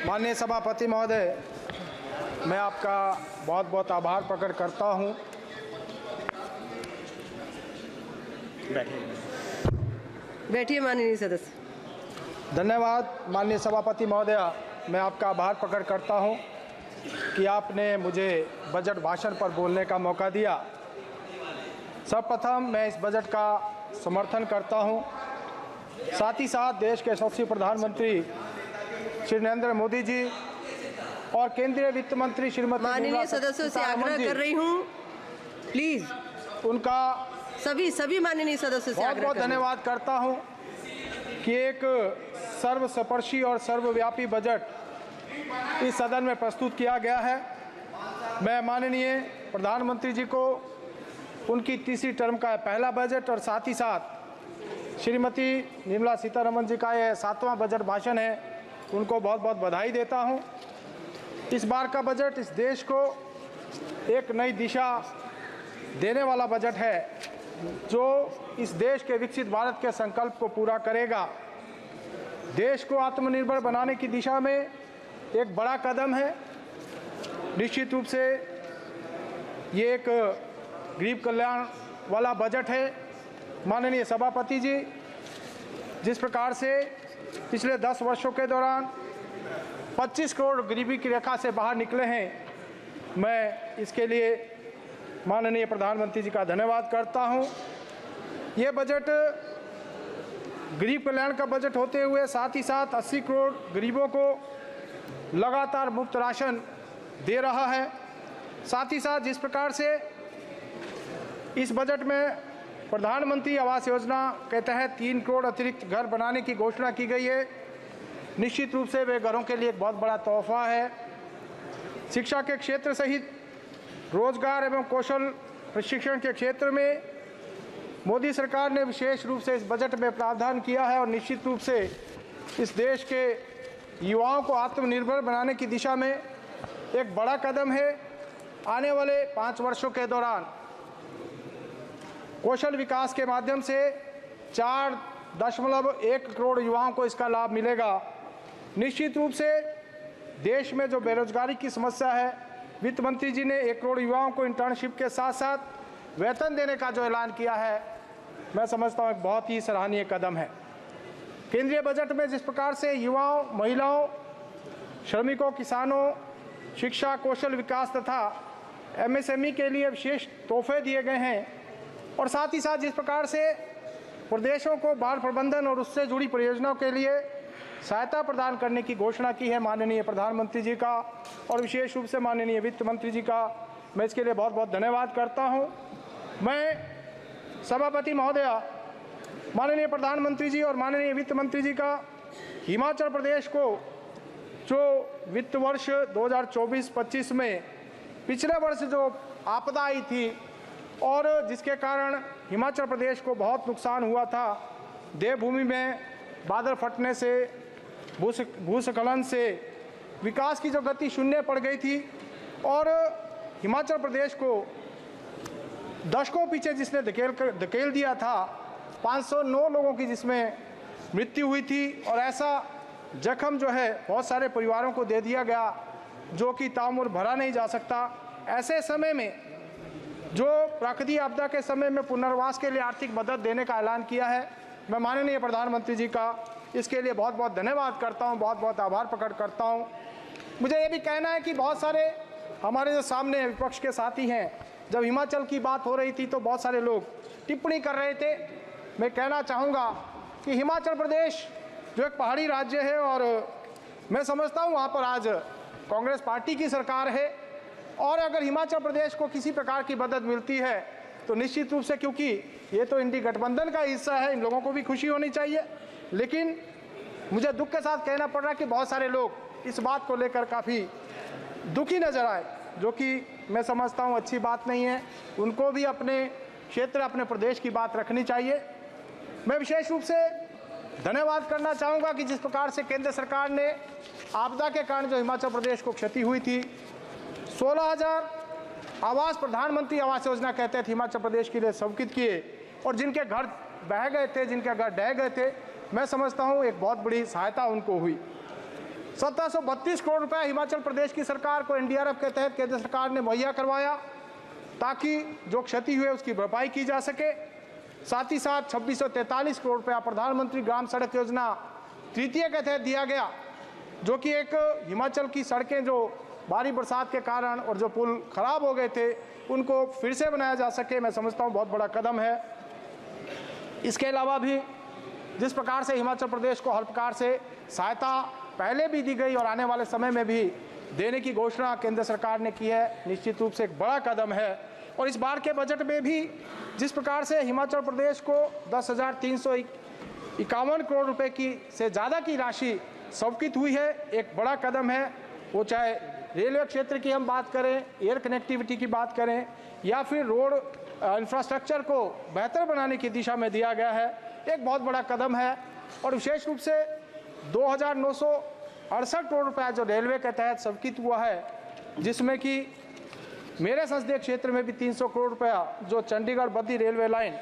माननीय सभापति महोदय, मैं आपका बहुत बहुत आभार प्रकट करता हूं। बैठिए माननीय सदस्य। धन्यवाद माननीय सभापति महोदय, मैं आपका आभार प्रकट करता हूं कि आपने मुझे बजट भाषण पर बोलने का मौका दिया। सर्वप्रथम मैं इस बजट का समर्थन करता हूं। साथ ही साथ देश के यशस्वी प्रधानमंत्री श्री नरेंद्र मोदी जी और केंद्रीय वित्त मंत्री श्रीमती माननीय सदस्यों से आग्रह कर रही हूं, प्लीज उनका सभी माननीय सदस्यों से बहुत बहुत धन्यवाद करता हूं कि एक सर्वस्पर्शी और सर्वव्यापी बजट इस सदन में प्रस्तुत किया गया है। मैं माननीय प्रधानमंत्री जी को उनकी तीसरी टर्म का पहला बजट और साथ ही साथ श्रीमती निर्मला सीतारमण जी का यह 7वां बजट भाषण है, उनको बहुत बहुत बधाई देता हूं। इस बार का बजट इस देश को एक नई दिशा देने वाला बजट है, जो इस देश के विकसित भारत के संकल्प को पूरा करेगा। देश को आत्मनिर्भर बनाने की दिशा में एक बड़ा कदम है। निश्चित रूप से ये एक गरीब कल्याण वाला बजट है। माननीय सभापति जी, जिस प्रकार से पिछले 10 वर्षों के दौरान 25 करोड़ गरीबी की रेखा से बाहर निकले हैं, मैं इसके लिए माननीय प्रधानमंत्री जी का धन्यवाद करता हूं। ये बजट गरीब कल्याण का बजट होते हुए साथ ही साथ 80 करोड़ गरीबों को लगातार मुफ्त राशन दे रहा है। साथ ही साथ जिस प्रकार से इस बजट में प्रधानमंत्री आवास योजना के तहत 3 करोड़ अतिरिक्त घर बनाने की घोषणा की गई है, निश्चित रूप से वे घरों के लिए एक बहुत बड़ा तोहफा है। शिक्षा के क्षेत्र सहित रोजगार एवं कौशल प्रशिक्षण के क्षेत्र में मोदी सरकार ने विशेष रूप से इस बजट में प्रावधान किया है और निश्चित रूप से इस देश के युवाओं को आत्मनिर्भर बनाने की दिशा में एक बड़ा कदम है। आने वाले 5 वर्षों के दौरान कौशल विकास के माध्यम से 4.1 करोड़ युवाओं को इसका लाभ मिलेगा। निश्चित रूप से देश में जो बेरोजगारी की समस्या है, वित्त मंत्री जी ने 1 करोड़ युवाओं को इंटर्नशिप के साथ साथ वेतन देने का जो ऐलान किया है, मैं समझता हूँ एक बहुत ही सराहनीय कदम है। केंद्रीय बजट में जिस प्रकार से युवाओं, महिलाओं, श्रमिकों, किसानों, शिक्षा, कौशल विकास तथा MSME के लिए विशेष तोहफे दिए गए हैं और साथ ही साथ जिस प्रकार से प्रदेशों को बाढ़ प्रबंधन और उससे जुड़ी परियोजनाओं के लिए सहायता प्रदान करने की घोषणा की है माननीय प्रधानमंत्री जी का और विशेष रूप से माननीय वित्त मंत्री जी का, मैं इसके लिए बहुत बहुत धन्यवाद करता हूं। मैं सभापति महोदय, माननीय प्रधानमंत्री जी और माननीय वित्त मंत्री जी का हिमाचल प्रदेश को जो वित्त वर्ष 2024-25 में पिछले वर्ष जो आपदा आई थी और जिसके कारण हिमाचल प्रदेश को बहुत नुकसान हुआ था, देवभूमि में बादल फटने से, भूस्खलन से विकास की जो गति शून्य पड़ गई थी और हिमाचल प्रदेश को दशकों पीछे जिसने धकेल दिया था, 509 लोगों की जिसमें मृत्यु हुई थी और ऐसा जख्म जो है बहुत सारे परिवारों को दे दिया गया जो कि ताउम्र भरा नहीं जा सकता। ऐसे समय में जो प्राकृतिक आपदा के समय में पुनर्वास के लिए आर्थिक मदद देने का ऐलान किया है, मैं माननीय प्रधानमंत्री जी का इसके लिए बहुत बहुत धन्यवाद करता हूं, बहुत बहुत आभार प्रकट करता हूं। मुझे ये भी कहना है कि बहुत सारे हमारे जो सामने विपक्ष के साथी हैं, जब हिमाचल की बात हो रही थी तो बहुत सारे लोग टिप्पणी कर रहे थे। मैं कहना चाहूँगा कि हिमाचल प्रदेश जो एक पहाड़ी राज्य है और मैं समझता हूँ वहाँ पर आज कांग्रेस पार्टी की सरकार है और अगर हिमाचल प्रदेश को किसी प्रकार की मदद मिलती है तो निश्चित रूप से, क्योंकि ये तो इंडी गठबंधन का हिस्सा है, इन लोगों को भी खुशी होनी चाहिए। लेकिन मुझे दुख के साथ कहना पड़ रहा है कि बहुत सारे लोग इस बात को लेकर काफ़ी दुखी नजर आए, जो कि मैं समझता हूँ अच्छी बात नहीं है। उनको भी अपने क्षेत्र, अपने प्रदेश की बात रखनी चाहिए। मैं विशेष रूप से धन्यवाद करना चाहूँगा कि जिस प्रकार से केंद्र सरकार ने आपदा के कारण जो हिमाचल प्रदेश को क्षति हुई थी, 16,000 आवास प्रधानमंत्री आवास योजना के तहत हिमाचल प्रदेश के लिए स्वीकृत किए और जिनके घर बह गए थे, जिनके घर ढह गए थे, मैं समझता हूँ एक बहुत बड़ी सहायता उनको हुई। 1732 करोड़ रुपए हिमाचल प्रदेश की सरकार को एनडीआरएफ के तहत केंद्र सरकार ने मुहैया करवाया ताकि जो क्षति हुई उसकी भरपाई की जा सके। साथ ही साथ 2643 करोड़ रुपया प्रधानमंत्री ग्राम सड़क योजना तृतीय के तहत दिया गया, जो कि एक हिमाचल की सड़कें जो भारी बरसात के कारण और जो पुल खराब हो गए थे उनको फिर से बनाया जा सके। मैं समझता हूँ बहुत बड़ा कदम है। इसके अलावा भी जिस प्रकार से हिमाचल प्रदेश को हर प्रकार से सहायता पहले भी दी गई और आने वाले समय में भी देने की घोषणा केंद्र सरकार ने की है, निश्चित रूप से एक बड़ा कदम है। और इस बार के बजट में भी जिस प्रकार से हिमाचल प्रदेश को 10,351 करोड़ रुपए की से ज़्यादा की राशि स्वीकृत हुई है, एक बड़ा कदम है। वो चाहे रेलवे क्षेत्र की हम बात करें, एयर कनेक्टिविटी की बात करें या फिर रोड इंफ्रास्ट्रक्चर को बेहतर बनाने की दिशा में दिया गया है, एक बहुत बड़ा कदम है। और विशेष रूप से 2,968 करोड़ रुपया जो रेलवे के तहत स्वीकृत हुआ है, जिसमें कि मेरे संसदीय क्षेत्र में भी 300 करोड़ रुपया जो चंडीगढ़ बद्दी रेलवे लाइन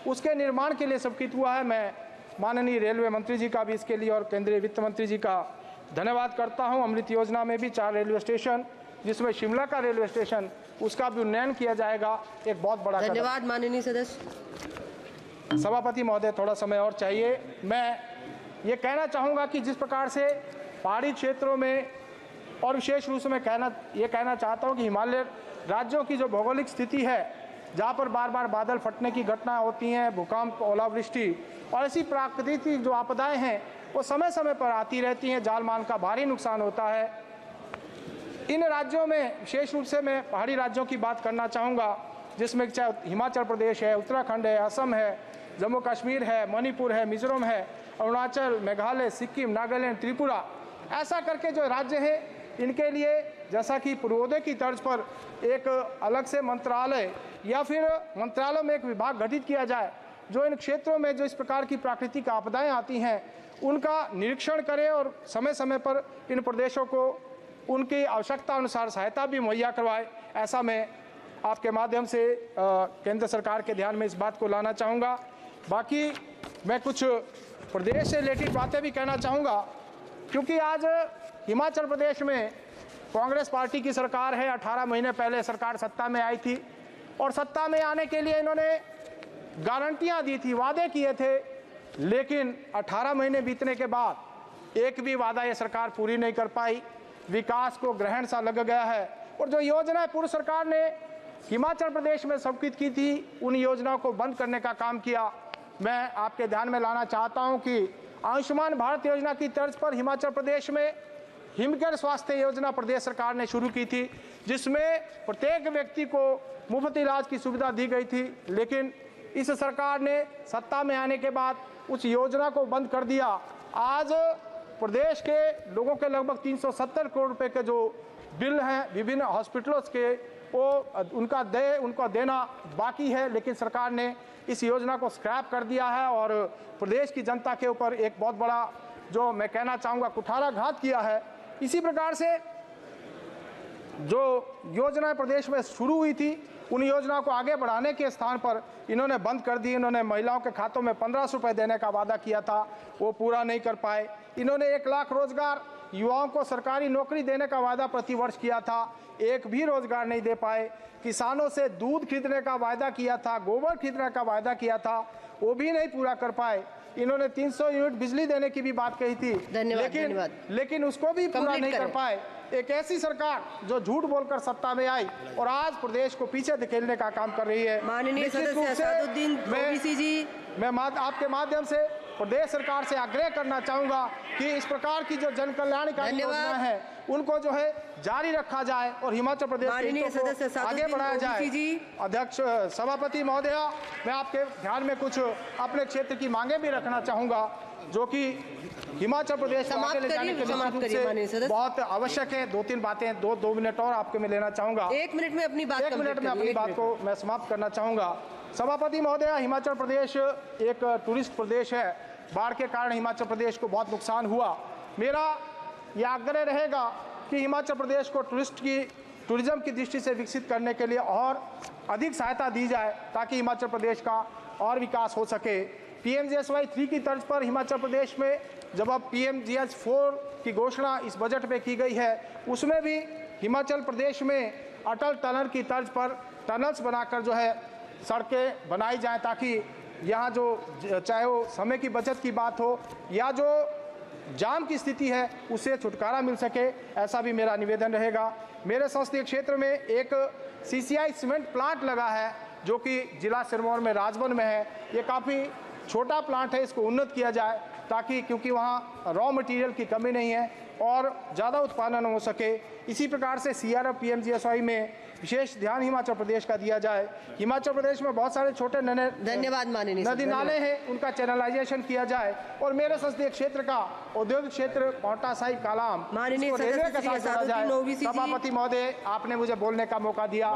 उसके निर्माण के लिए स्वीकृत हुआ है। मैं माननीय रेलवे मंत्री जी का भी इसके लिए और केंद्रीय वित्त मंत्री जी का धन्यवाद करता हूं। अमृत योजना में भी 4 रेलवे स्टेशन, जिसमें शिमला का रेलवे स्टेशन, उसका भी उन्नयन किया जाएगा, एक बहुत बड़ा कदम। धन्यवाद माननीय सदस्य। सभापति महोदय, थोड़ा समय और चाहिए। मैं ये कहना चाहूँगा कि जिस प्रकार से पहाड़ी क्षेत्रों में और विशेष रूप से मैं कहना चाहता हूँ कि हिमालय राज्यों की जो भौगोलिक स्थिति है, जहाँ पर बार बार बादल फटने की घटना होती हैं, भूकंप, ओलावृष्टि और ऐसी प्राकृतिक जो आपदाएं हैं वो समय समय पर आती रहती हैं, जान माल का भारी नुकसान होता है। इन राज्यों में विशेष रूप से मैं पहाड़ी राज्यों की बात करना चाहूँगा, जिसमें चाहे हिमाचल प्रदेश है, उत्तराखंड है, असम है, जम्मू कश्मीर है, मणिपुर है, मिजोरम है, अरुणाचल, मेघालय, सिक्किम, नागालैंड, त्रिपुरा, ऐसा करके जो राज्य हैं इनके लिए जैसा कि पूर्वोदय की तर्ज पर एक अलग से मंत्रालय या फिर मंत्रालय में एक विभाग गठित किया जाए, जो इन क्षेत्रों में जो इस प्रकार की प्राकृतिक आपदाएं आती हैं उनका निरीक्षण करे और समय समय पर इन प्रदेशों को उनकी आवश्यकता अनुसार सहायता भी मुहैया करवाए। ऐसा मैं आपके माध्यम से केंद्र सरकार के ध्यान में इस बात को लाना चाहूँगा। बाकी मैं कुछ प्रदेश से रिलेटेड बातें भी कहना चाहूँगा, क्योंकि आज हिमाचल प्रदेश में कांग्रेस पार्टी की सरकार है। 18 महीने पहले सरकार सत्ता में आई थी और सत्ता में आने के लिए इन्होंने गारंटियां दी थी, वादे किए थे, लेकिन 18 महीने बीतने के बाद एक भी वादा ये सरकार पूरी नहीं कर पाई। विकास को ग्रहण सा लग गया है और जो योजनाएं पूर्व सरकार ने हिमाचल प्रदेश में स्वीकृत की थी, उन योजनाओं को बंद करने का काम किया। मैं आपके ध्यान में लाना चाहता हूं कि आयुष्मान भारत योजना की तर्ज पर हिमाचल प्रदेश में हिमकेयर स्वास्थ्य योजना प्रदेश सरकार ने शुरू की थी, जिसमें प्रत्येक व्यक्ति को मुफ्त इलाज की सुविधा दी गई थी। लेकिन इस सरकार ने सत्ता में आने के बाद उस योजना को बंद कर दिया। आज प्रदेश के लोगों के लगभग 370 करोड़ रुपए के जो बिल हैं विभिन्न हॉस्पिटलों के, वो उनका देना बाकी है, लेकिन सरकार ने इस योजना को स्क्रैप कर दिया है और प्रदेश की जनता के ऊपर एक बहुत बड़ा, जो मैं कहना चाहूँगा, कुठाराघात किया है। इसी प्रकार से जो योजनाएं प्रदेश में शुरू हुई थी, उन योजनाओं को आगे बढ़ाने के स्थान पर इन्होंने बंद कर दी। इन्होंने महिलाओं के खातों में 1500 रुपये देने का वादा किया था, वो पूरा नहीं कर पाए। इन्होंने 1 लाख रोजगार युवाओं को सरकारी नौकरी देने का वादा प्रतिवर्ष किया था, एक भी रोजगार नहीं दे पाए। किसानों से दूध खरीदने का वादा किया था, गोबर खरीदने का वादा किया था, वो भी नहीं पूरा कर पाए। इन्होंने 300 यूनिट बिजली देने की भी बात कही थी, लेकिन उसको भी पूरा नहीं कर पाए। एक ऐसी सरकार जो झूठ बोलकर सत्ता में आई और आज प्रदेश को पीछे धकेलने का काम कर रही है। माननीय सदस्य असादुद्दीन ओवैसी जी, मैं आपके माध्यम से प्रदेश सरकार से आग्रह करना चाहूंगा कि इस प्रकार की जो जन कल्याणकारी योजनाएं हैं उनको जो है जारी रखा जाए और हिमाचल प्रदेश को आगे बढ़ाया जाए। अध्यक्ष, सभापति महोदय, मैं आपके ध्यान में कुछ अपने क्षेत्र की मांगे भी रखना चाहूंगा, जो कि हिमाचल प्रदेश को आगे ले जाने के लिए बहुत आवश्यक है। 2-3 बातें, 2 मिनट और आपके में लेना चाहूंगा। 1 मिनट में अपनी बात, 1 मिनट में अपनी बात को मैं समाप्त करना चाहूंगा। सभापति महोदय, हिमाचल प्रदेश एक टूरिस्ट प्रदेश है। बाढ़ के कारण हिमाचल प्रदेश को बहुत नुकसान हुआ। मेरा यह आग्रह रहेगा कि हिमाचल प्रदेश को टूरिज्म की दृष्टि से विकसित करने के लिए और अधिक सहायता दी जाए, ताकि हिमाचल प्रदेश का और विकास हो सके। PMGSY 3 की तर्ज पर हिमाचल प्रदेश में जब अब PMGS 4 की घोषणा इस बजट में की गई है, उसमें भी हिमाचल प्रदेश में अटल टनल की तर्ज पर टनल्स बनाकर जो है सड़कें बनाई जाएं, ताकि यहाँ जो चाहे वो समय की बचत की बात हो या जो जाम की स्थिति है उससे छुटकारा मिल सके। ऐसा भी मेरा निवेदन रहेगा। मेरे संसदीय क्षेत्र में एक CCI सीमेंट प्लांट लगा है जो कि जिला सिरमौर में राजवन में है। ये काफ़ी छोटा प्लांट है, इसको उन्नत किया जाए ताकि, क्योंकि वहाँ रॉ मटेरियल की कमी नहीं है और ज़्यादा उत्पादन हो सके। इसी प्रकार से CRF PMGSY में विशेष ध्यान हिमाचल प्रदेश का दिया जाए। हिमाचल प्रदेश में बहुत सारे छोटे धन्यवाद माननीय नदी नाले हैं, उनका चैनलाइजेशन किया जाए। और मेरे संसदीय क्षेत्र का औद्योगिक क्षेत्र पांवटा साहिब कालाम माननीय इसको रेलवे के साथ जोड़ा जाए। सभापति सभापति महोदय, आपने मुझे बोलने का मौका दिया।